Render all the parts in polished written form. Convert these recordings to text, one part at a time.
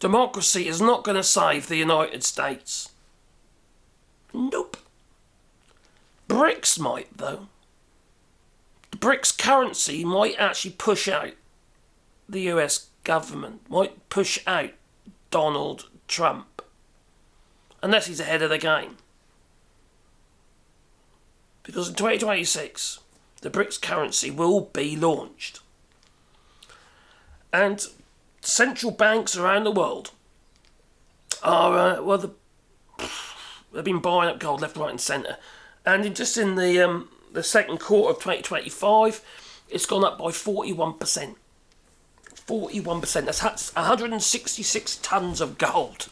Democracy is not going to save the United States. Nope. BRICS might, though. The BRICS currency might actually push out the US government, might push out Donald Trump, unless he's ahead of the game. Because in 2026, the BRICS currency will be launched. And central banks around the world are, they've been buying up gold left, right and centre. And just in the second quarter of 2025, it's gone up by 41%. 41%. That's 166 tonnes of gold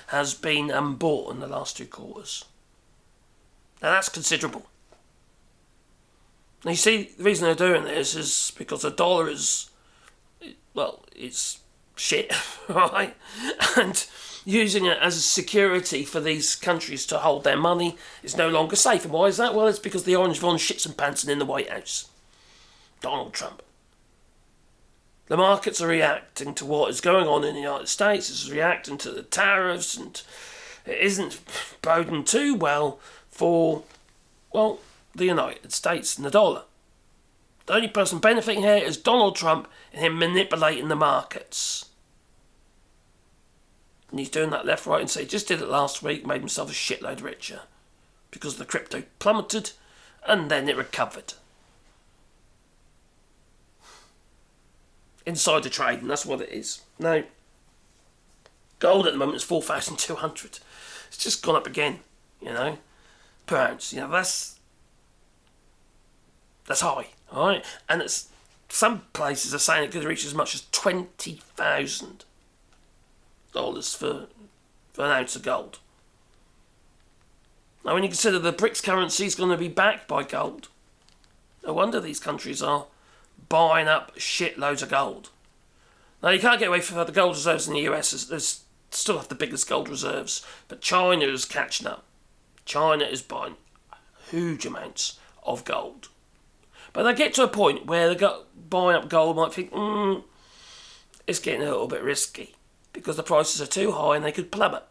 has been bought in the last 2 quarters. Now that's considerable. Now you see, the reason they're doing this is because the dollar is, well, it's shit, right? And using it as a security for these countries to hold their money is no longer safe. And why is that? Well, it's because the Orange Von shits and pants in the White House. Donald Trump. The markets are reacting to what is going on in the United States. It's reacting to the tariffs, and it isn't boding too well for, well, the United States and the dollar. The only person benefiting here is Donald Trump and him manipulating the markets. And he's doing that left, right and centre. He just did it last week, made himself a shitload richer. Because the crypto plummeted and then it recovered. Insider trading, that's what it is. Now, gold at the moment is 4,200. It's just gone up again, per ounce. That's high, all right? And it's some places are saying it could reach as much as $20,000 for an ounce of gold. Now, when you consider the BRICS currency is going to be backed by gold, no wonder these countries are buying up shitloads of gold. Now, you can't get away from the gold reserves in the US. They still have the biggest gold reserves, but China is catching up. China is buying huge amounts of gold. But they get to a point where buying up gold might think, it's getting a little bit risky because the prices are too high and they could plummet.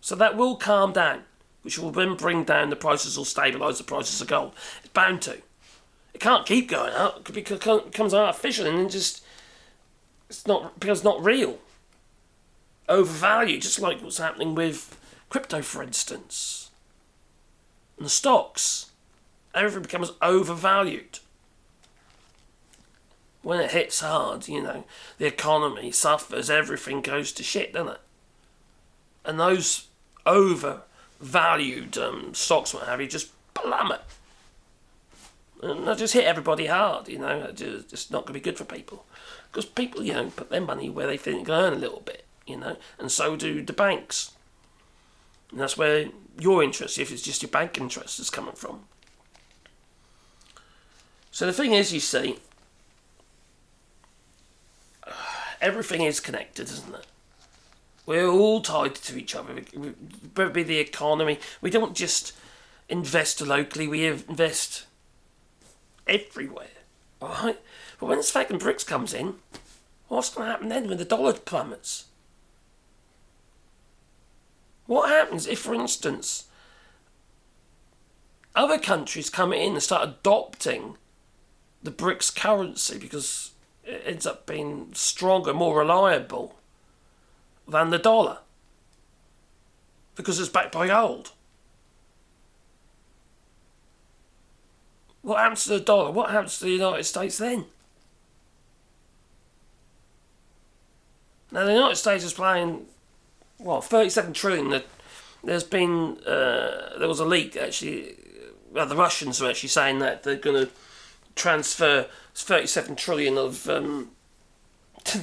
So that will calm down, which will then bring down the prices or stabilise the prices of gold. It's bound to. It can't keep going up because it becomes artificial and becomes not real. Overvalued, just like what's happening with crypto, for instance. And the stocks. Everything becomes overvalued. When it hits hard, the economy suffers, everything goes to shit, doesn't it? And those overvalued stocks, what have you, just plummet. And they just hit everybody hard, it's just not going to be good for people. Because people, put their money where they think they can earn a little bit, and so do the banks. And that's where your interest, if it's just your bank interest, is coming from. So the thing is, you see, everything is connected, isn't it? We're all tied to each other. Whether it be the economy, we don't just invest locally, we invest everywhere, alright? But when this fucking BRICS comes in, what's going to happen then when the dollar plummets? What happens if, for instance, other countries come in and start adopting the BRICS currency because it ends up being stronger, more reliable than the dollar because it's backed by gold? What happens to the dollar? What happens to the United States then? Now, the United States is playing, 37 trillion. There was a leak, actually. Well, the Russians are actually saying that they're going to transfer 37 trillion of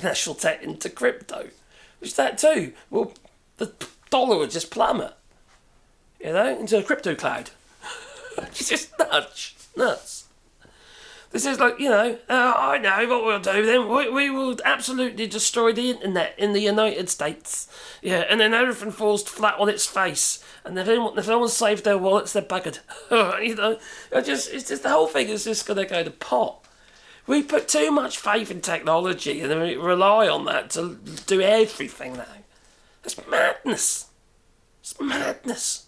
national debt into crypto. Which that too. Well, the dollar would just plummet, into a crypto cloud. It's just nuts. This is like, I know what we'll do then. We will absolutely destroy the internet in the United States. Yeah, and then everything falls flat on its face. And if no one saved their wallets, they're buggered. It's just the whole thing is just going to go to pot. We put too much faith in technology and we rely on that to do everything now. It's madness. It's madness.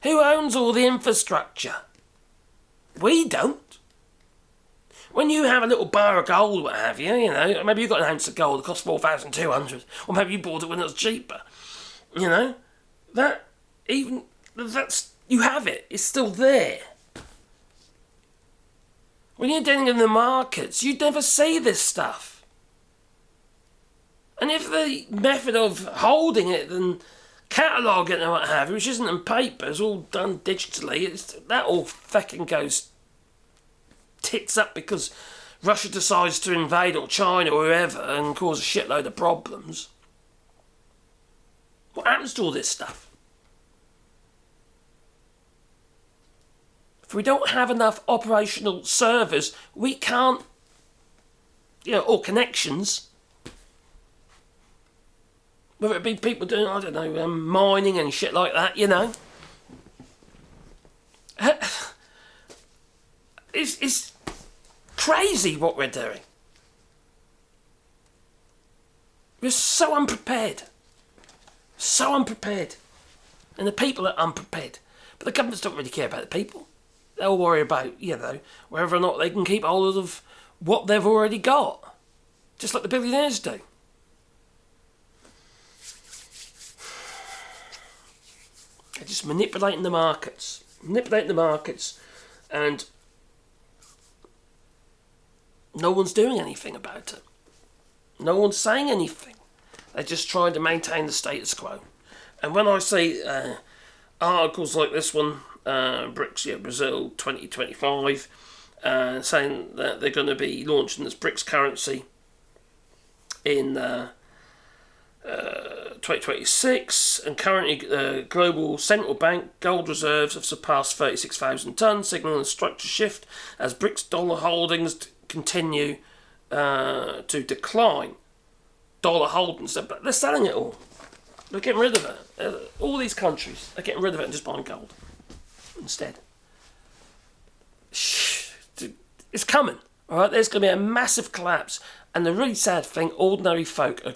Who owns all the infrastructure? We don't. When you have a little bar of gold, what have you, maybe you've got an ounce of gold that costs 4,200, or maybe you bought it when it was cheaper. You have it. It's still there. When you're dealing in the markets, you never see this stuff. And if the method of holding it and cataloguing it and what have you, which isn't in paper, is all done digitally, that all fucking goes tits up because Russia decides to invade, or China or whoever, and cause a shitload of problems. What happens to all this stuff? If we don't have enough operational servers, we can't, or connections, whether it be people doing, I don't know, mining and shit like that, It's crazy what we're doing. We're so unprepared. So unprepared. And the people are unprepared. But the governments don't really care about the people. They'll worry about, whether or not they can keep hold of what they've already got. Just like the billionaires do. They're just manipulating the markets. And no one's doing anything about it. No one's saying anything. They're just trying to maintain the status quo. And when I see articles like this one, BRICS, Brazil 2025, saying that they're going to be launching this BRICS currency in 2026, and currently global central bank gold reserves have surpassed 36,000 tonnes, signalling a structure shift as BRICS dollar holdings continue to decline. Dollar holdings, they're selling it all. They're getting rid of it. All these countries are getting rid of it and just buying gold instead. It's coming. All right, there's going to be a massive collapse, and the really sad thing, ordinary folk are going